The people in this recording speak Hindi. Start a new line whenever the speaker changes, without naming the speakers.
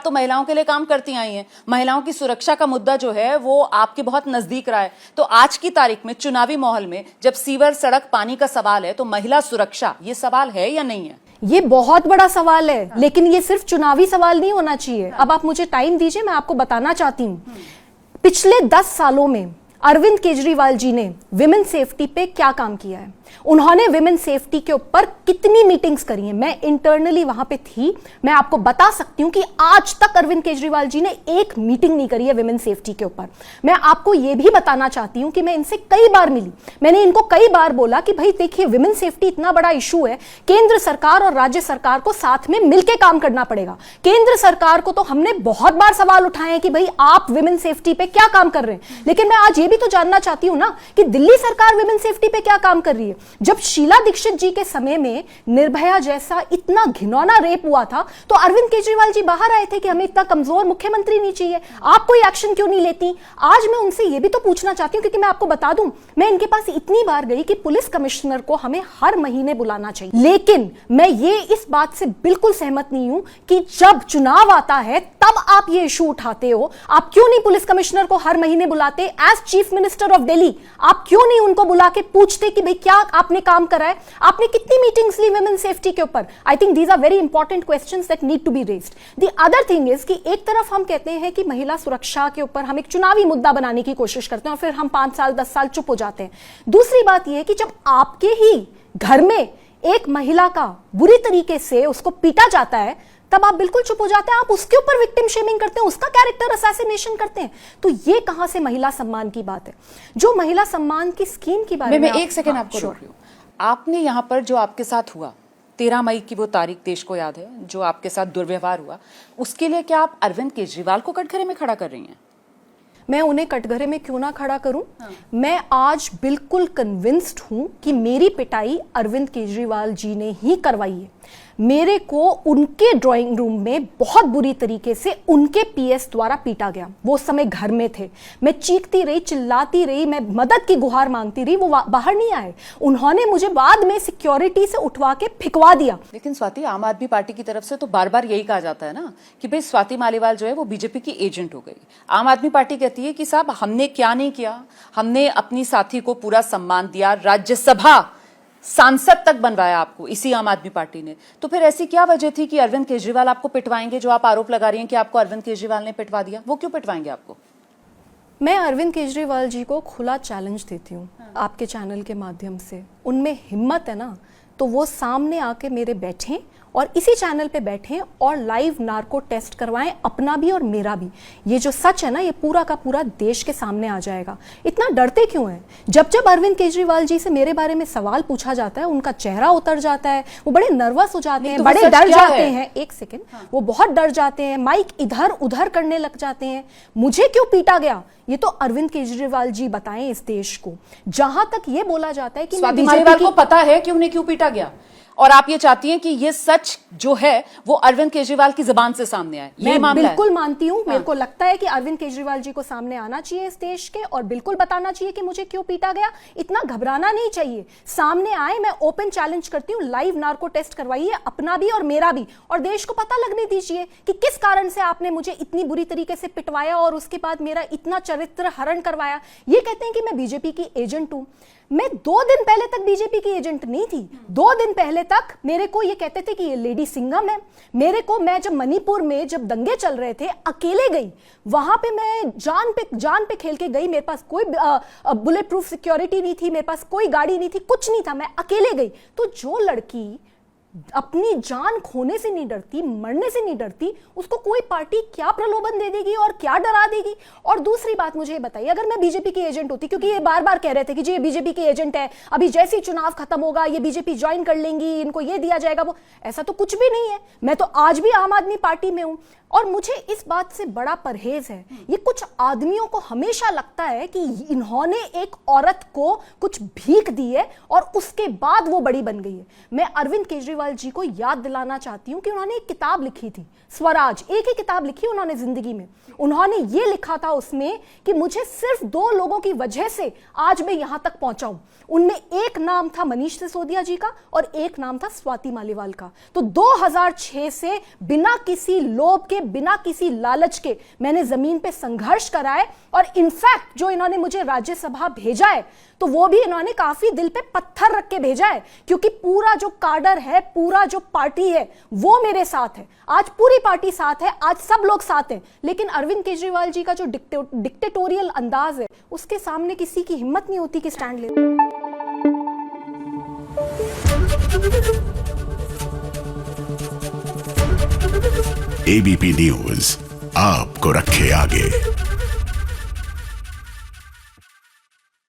तो महिलाओं के लिए काम करती आई हैं, महिलाओं की सुरक्षा का मुद्दा जो है वो आपके बहुत नजदीक रहा है। तो आज की तारीख में चुनावी माहौल में जब सीवर, सड़क, पानी का सवाल है तो महिला सुरक्षा ये सवाल है या नहीं है?
ये बहुत बड़ा सवाल है, लेकिन ये सिर्फ चुनावी सवाल नहीं होना चाहिए। अब आप मुझे टाइम दीजिए, मैं आपको बताना चाहती हूँ पिछले 10 सालों में अरविंद केजरीवाल जी ने विमेन सेफ्टी पे क्या काम किया है। उन्होंने विमेन सेफ्टी के ऊपर कितनी मीटिंग्स करी हैं। मैं इंटरनली वहां पे थी, मैं आपको बता सकती हूं कि आज तक अरविंद केजरीवाल जी ने एक मीटिंग नहीं करी है विमेन सेफ्टी के ऊपर। मैं आपको यह भी बताना चाहती हूं कि मैं इनसे कई बार मिली, मैंने इनको कई बार बोला कि भाई देखिए विमेन सेफ्टी इतना बड़ा इशू है, केंद्र सरकार और राज्य सरकार को साथ में मिलकर काम करना पड़ेगा। केंद्र सरकार को तो हमने बहुत बार सवाल उठाए हैं कि भाई आप विमेन सेफ्टी पे क्या काम कर रहे हैं, लेकिन मैं आज ये भी तो जानना चाहती हूं ना कि दिल्ली सरकार विमेन सेफ्टी पे क्या काम कर रही है। जब शीला दीक्षित जी के समय में निर्भया जैसा इतना घिनौना रेप हुआ था तो अरविंद केजरीवाल जी बाहर आए थे कि हमें इतना कमजोर मुख्यमंत्री नहीं चाहिए, आप कोई एक्शन क्यों नहीं लेती। आज मैं उनसे यह भी तो पूछना चाहती हूं, क्योंकि मैं आपको बता दूं मैं इनके पास इतनी बार गई कि पुलिस कमिश्नर को हमें हर महीने बुलाना चाहिए, लेकिन मैं ये इस बात से बिल्कुल सहमत नहीं हूं कि जब चुनाव आता है तब आप ये इशू उठाते हो। आप क्यों नहीं पुलिस कमिश्नर को हर महीने बुलाते as chief minister of Delhi? आप क्यों नहीं उनको बुला के पूछते कि भाई क्या आपने काम करा है, आपने कितनी मीटिंग्स ली विमेन सेफ्टी के ऊपर? I think these are very important questions that need to be raised. The other thing is कि एक तरफ हम कहते हैं कि महिला सुरक्षा के ऊपर हम एक चुनावी मुद्दा बनाने की कोशिश करते हैं और फिर हम 5 साल 10 साल चुप हो जाते हैं। दूसरी बात यह है कि जब आपके ही घर में एक महिला का बुरी तरीके से उसको पीटा जाता है तब आप बिल्कुल चुप हो जाते हैं, आप उसके ऊपर विक्टिम शेमिंग करते हैं, उसका कैरेक्टर असैसिनेशन करते हैं। तो ये कहां से महिला सम्मान की बात है? जो महिला सम्मान की स्कीम की बात
मैं एक सेकंड आपको रोक रही हूं। आपने यहां पर जो आपके साथ हुआ 13 मई की वो तारीख देश को याद है, जो आपके साथ दुर्व्यवहार हुआ, उसके लिए क्या आप अरविंद केजरीवाल को कटघरे में खड़ा कर रही हैं?
मैं उन्हें कटघरे में क्यों ना खड़ा करूं? मैं आज बिल्कुल कन्विंस्ड हूं कि मेरी पिटाई अरविंद केजरीवाल जी ने ही करवाई है। मेरे को उनके ड्राइंग रूम में बहुत बुरी तरीके से उनके पीएस द्वारा पीटा गया। वो उस समय घर में थे, मैं चीखती रही, चिल्लाती रही, मैं मदद की गुहार मांगती रही, वो बाहर नहीं आए। उन्होंने मुझे बाद में सिक्योरिटी से उठवा के फिकवा दिया।
लेकिन स्वाति, आम आदमी पार्टी की तरफ से तो बार बार यही कहा जाता है ना कि भाई स्वाति मालीवाल जो है वो बीजेपी की एजेंट हो गई। आम आदमी पार्टी कहती है कि साहब हमने क्या नहीं किया, हमने अपनी साथी को पूरा सम्मान दिया, राज्यसभा सांसद तक बनवाया आपको इसी आम आदमी पार्टी ने। तो फिर ऐसी क्या वजह थी कि अरविंद केजरीवाल आपको पिटवाएंगे? जो आप आरोप लगा रही हैं कि आपको अरविंद केजरीवाल ने पिटवा दिया, वो क्यों पिटवाएंगे आपको?
मैं अरविंद केजरीवाल जी को खुला चैलेंज देती हूँ आपके चैनल के माध्यम से। उनमें हिम्मत है ना तो वो सामने आके मेरे बैठें और इसी चैनल पे बैठें और लाइव नार्को टेस्ट करवाएं, अपना भी और मेरा भी। ये जो सच है ना ये पूरा का पूरा देश के सामने आ जाएगा। इतना डरते क्यों हैं? जब जब अरविंद केजरीवाल जी से मेरे बारे में सवाल पूछा जाता है उनका चेहरा उतर जाता है, वो बड़े नर्वस हो जाते हैं, बड़े डर जाते हैं। एक सेकेंड, वो बहुत डर जाते हैं, माइक इधर उधर करने लग जाते हैं। मुझे क्यों पीटा गया ये तो अरविंद केजरीवाल जी बताएं इस देश को। जहां तक ये बोला जाता है कि
स्वाति मालीवाल को पता है कि उन्हें क्यों पीटा गया, और आप ये चाहती हैं कि ये सच जो है वो अरविंद केजरीवाल की जुबान से सामने आए। ये
मैं बिल्कुल मानती हूं। मेरे को लगता है कि अरविंद केजरीवाल जी को सामने आना चाहिए इस देश के और बिल्कुल बताना चाहिए कि मुझे क्यों पीटा गया। इतना घबराना नहीं चाहिए, सामने आए। मैं ओपन चैलेंज करती हूँ, लाइव नार्को टेस्ट करवाइए, अपना भी और मेरा भी, और देश को पता लगने दीजिए कि किस कारण से आपने मुझे इतनी बुरी तरीके से पिटवाया और उसके बाद मेरा इतना चरित्र हरण करवाया। ये कहते हैं कि मैं बीजेपी की एजेंट हूं। मैं 2 दिन पहले तक बीजेपी की एजेंट नहीं थी। 2 दिन पहले तक मेरे को ये कहते थे कि ये लेडी सिंघम है। मेरे को, मैं जब मणिपुर में जब दंगे चल रहे थे अकेले गई, वहां पे मैं जान पे खेल के गई। मेरे पास कोई बुलेट प्रूफ सिक्योरिटी नहीं थी, मेरे पास कोई गाड़ी नहीं थी, कुछ नहीं था, मैं अकेले गई। तो जो लड़की अपनी जान खोने से नहीं डरती, मरने से नहीं डरती, उसको कोई पार्टी क्या प्रलोभन दे देगी और क्या डरा देगी? और दूसरी बात मुझे ये बताइए, अगर मैं बीजेपी की एजेंट होती, क्योंकि ये बार बार कह रहे थे कि जी ये बीजेपी की एजेंट है, अभी जैसे ही चुनाव खत्म होगा ये बीजेपी ज्वाइन कर लेंगी, इनको ये दिया जाएगा वो, ऐसा तो कुछ भी नहीं है। मैं तो आज भी आम आदमी पार्टी में हूं और मुझे इस बात से बड़ा परहेज है। ये कुछ आदमियों को हमेशा लगता है कि इन्होंने एक औरत को कुछ भीख दी है और उसके बाद वो बड़ी बन गई है। मैं अरविंद केजरीवाल केजरीवाल जी को याद दिलाना चाहती हूं कि उन्होंने एक किताब लिखी थी, स्वराज, एक ही किताब लिखी उन्होंने जिंदगी में। उन्होंने ये लिखा था उसमें कि मुझे सिर्फ 2 लोगों की वजह से आज मैं यहां तक पहुंचा हूं। उनमें एक नाम था मनीष सिसोदिया जी का और एक नाम था स्वाति मालीवाल का। तो 2006 से बिना किसी लोभ के, बिना किसी लालच के मैंने जमीन पे संघर्ष करा है। और इनफैक्ट जो इन्होंने मुझे राज्यसभा भेजा है तो वो भी इन्होंने काफी दिल पे पत्थर रख के भेजा है, क्योंकि पूरा जो काडर है, पूरा जो पार्टी है वो मेरे साथ है। आज पूरी पार्टी साथ है, आज सब लोग साथ हैं। लेकिन अरविंद केजरीवाल जी का जो डिक्टेटोरियल अंदाज है उसके सामने किसी की हिम्मत नहीं होती कि स्टैंड ले।
एबीपी न्यूज आपको रखे आगे।